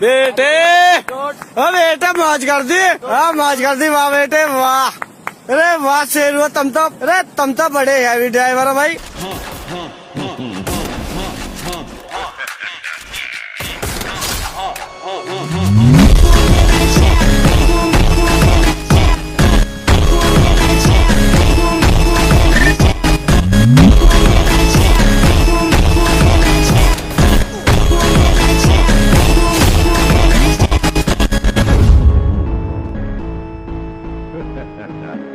बेटे ओ बेटे मौज कर दी। हाँ मौज कर दी, वाह बेटे वाह। अरे वाह शेर हुआ तुम तो, अरे तुम तो बड़े हैवी ड्राइवर हो भाई।